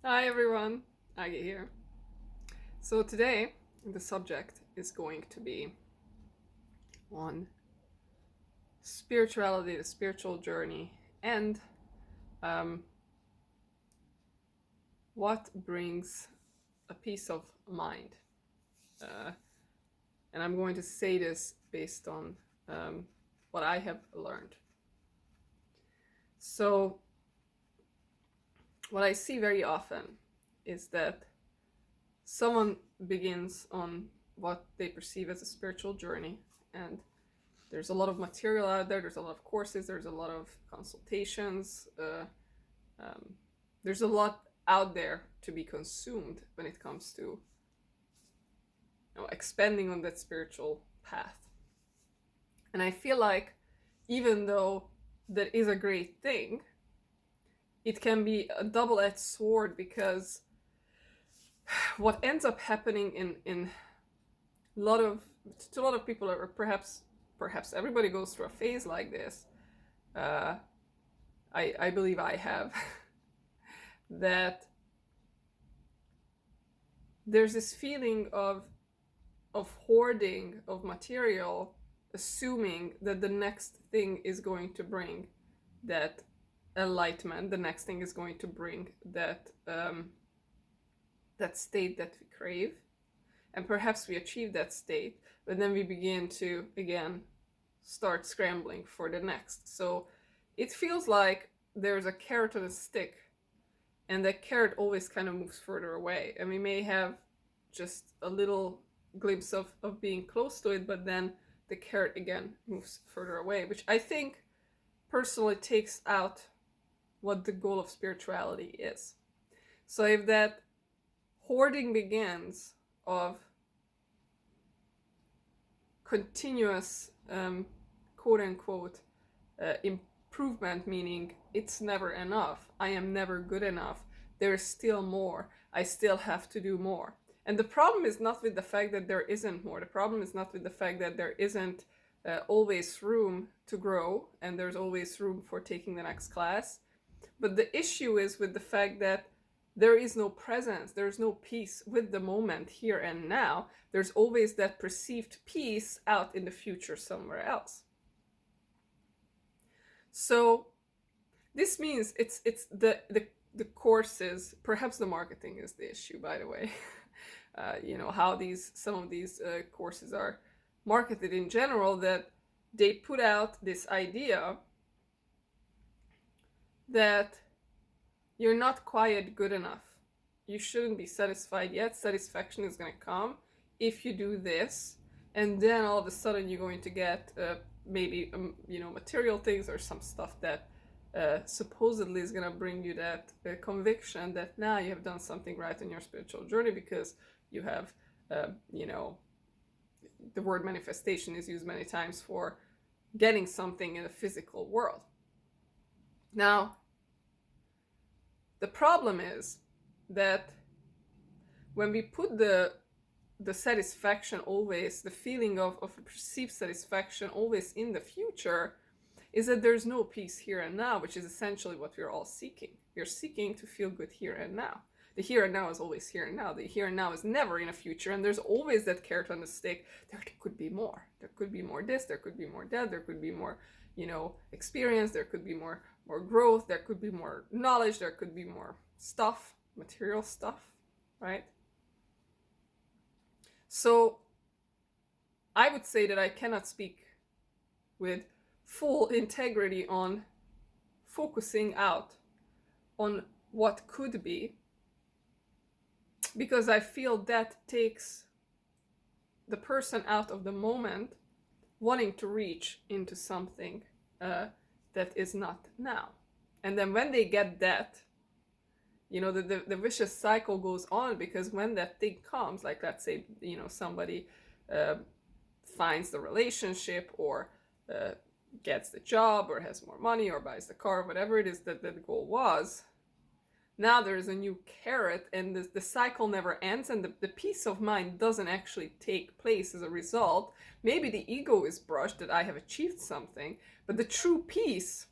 Hi everyone, Agi here. So today the subject is going to be on spirituality, the spiritual journey, and um, what brings a peace of mind. Uh, and I'm going to say this based on um, what I have learned. So, what I see very often is that someone begins on what they perceive as a spiritual journey, and there's a lot of material out there, there's a lot of courses, there's a lot of consultations, um, there's a lot out there to be consumed when it comes to expanding on that spiritual path. And I feel like even though that is a great thing, it can be a double-edged sword, because what ends up happening in a lot of to a lot of people, or perhaps everybody goes through a phase like this. uh, I believe I have that there's this feeling of hoarding of material, assuming that the next thing is going to bring that enlightenment, the next thing is going to bring that state that we crave, and perhaps we achieve that state, but then we begin to again start scrambling for the next. So it feels like there's a carrot and a stick, and that carrot always kind of moves further away, and we may have just a little glimpse of being close to it, but then the carrot again moves further away, which I think personally takes out what the goal of spirituality is. So if that hoarding begins of continuous quote unquote improvement, meaning it's never enough, I am never good enough, there's still more, I still have to do more. And the problem is not with the fact that there isn't more. The problem is not with the fact that there isn't always room to grow and there's always room for taking the next class. But the issue is with the fact that there is no presence, there's no peace with the moment here and now. There's always that perceived peace out in the future somewhere else. So this means it's the courses, perhaps the marketing is the issue, by the way. How some of these courses are marketed in general, that they put out this idea that you're not quite good enough. You shouldn't be satisfied yet. Satisfaction is going to come if you do this, and then all of a sudden you're going to get maybe material things or some stuff that supposedly is going to bring you that conviction that now you have done something right in your spiritual journey, because you have the word manifestation is used many times for getting something in the physical world. Now, the problem is that when we put the satisfaction always, the feeling of perceived satisfaction always in the future, is that there's no peace here and now, which is essentially what we're all seeking. We're seeking to feel good here and now. The here and now is always here and now. The here and now is never in a future, and there's always that carrot on the stick. There could be more. There could be more this, there could be more that, there could be more, experience, there could be more growth, there could be more knowledge, there could be more stuff, material stuff, right? So I would say that I cannot speak with full integrity on focusing out on what could be, because I feel that takes the person out of the moment, wanting to reach into something that is not now. And then when they get that, the vicious cycle goes on, because when that thing comes, like let's say, somebody finds the relationship, or gets the job, or has more money, or buys the car, whatever it is that the goal was, now there's a new carrot, and the cycle never ends, and the peace of mind doesn't actually take place as a result. Maybe the ego is brushed that I have achieved something, but the true peace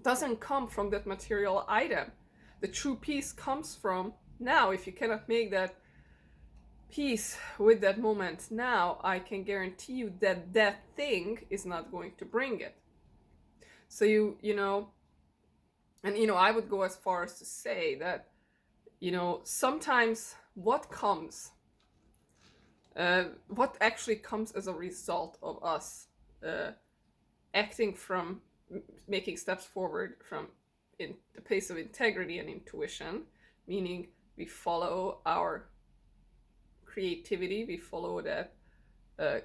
doesn't come from that material item. the true peace comes from now. If you cannot make that peace with that moment now, I can guarantee you that that thing is not going to bring it. So you know, and I would go as far as to say that, sometimes what actually comes as a result of us acting from, making steps forward from in the place of integrity and intuition, meaning we follow our creativity, we follow that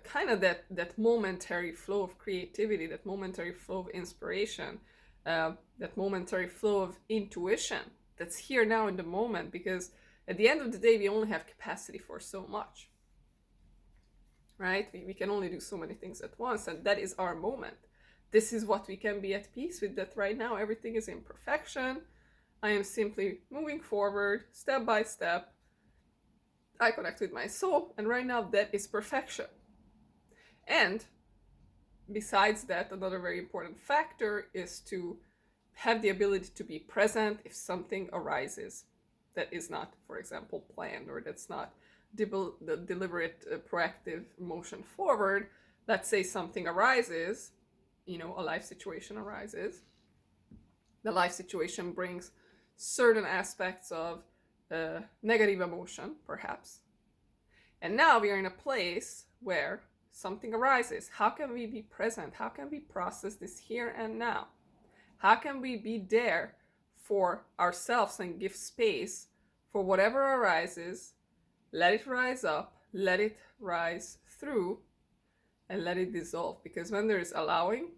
kind of that momentary flow of creativity, that momentary flow of inspiration, that momentary flow of intuition that's here now in the moment, because at the end of the day we only have capacity for so much, right? We can only do so many things at once, and that is our moment. This is what we can be at peace with, that right now everything is in perfection. I am simply moving forward step by step. I connect with my soul, and right now that is perfection. And besides that, another very important factor is to have the ability to be present if something arises that is not, for example, planned, or that's not the deliberate, proactive motion forward. Let's say something arises, a life situation arises. The life situation brings certain aspects of negative emotion, perhaps. And now we are in a place where something arises. How can we be present? How can we process this here and now? How can we be there for ourselves and give space for whatever arises? Let it rise up, let it rise through, and let it dissolve. Because when there is allowing,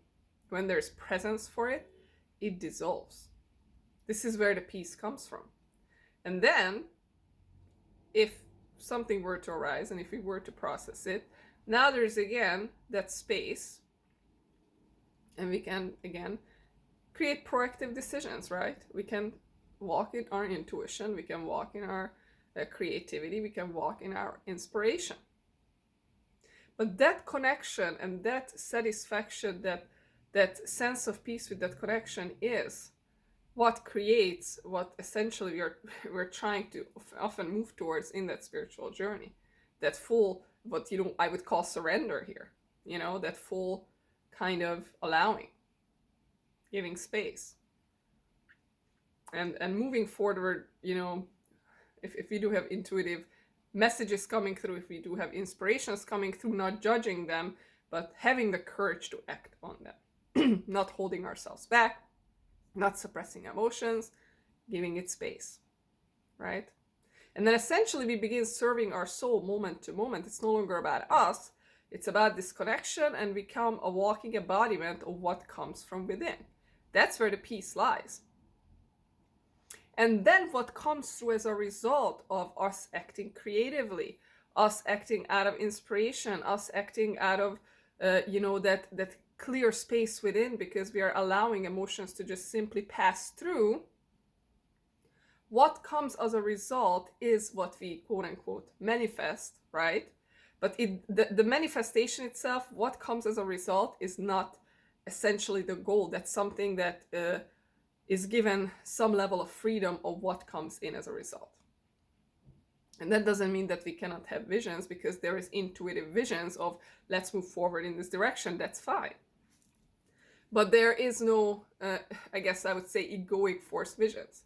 when there is presence for it, it dissolves. This is where the peace comes from. And then, if something were to arise and if we were to process it, now there's again that space, and we can again create proactive decisions, right? We can walk in our intuition, we can walk in our creativity, we can walk in our inspiration. But that connection and that satisfaction, that sense of peace with that connection is what creates what essentially we're trying to often move towards in that spiritual journey. That full, what I would call surrender here. That full kind of allowing, giving space, and moving forward. If we do have intuitive messages coming through, if we do have inspirations coming through, not judging them, but having the courage to act on them, not holding ourselves back, not suppressing emotions, giving it space, right? And then essentially we begin serving our soul moment to moment. It's no longer about us, it's about this connection, and become a walking embodiment of what comes from within. That's where the peace lies. And then what comes through as a result of us acting creatively, us acting out of inspiration, us acting out of, that clear space within, because we are allowing emotions to just simply pass through. What comes as a result is what we quote unquote manifest, right? But the manifestation itself, what comes as a result, is not essentially the goal. That's something that is given some level of freedom of what comes in as a result. And that doesn't mean that we cannot have visions, because there is intuitive visions of let's move forward in this direction. That's fine. But there is no, I guess I would say, egoic force visions.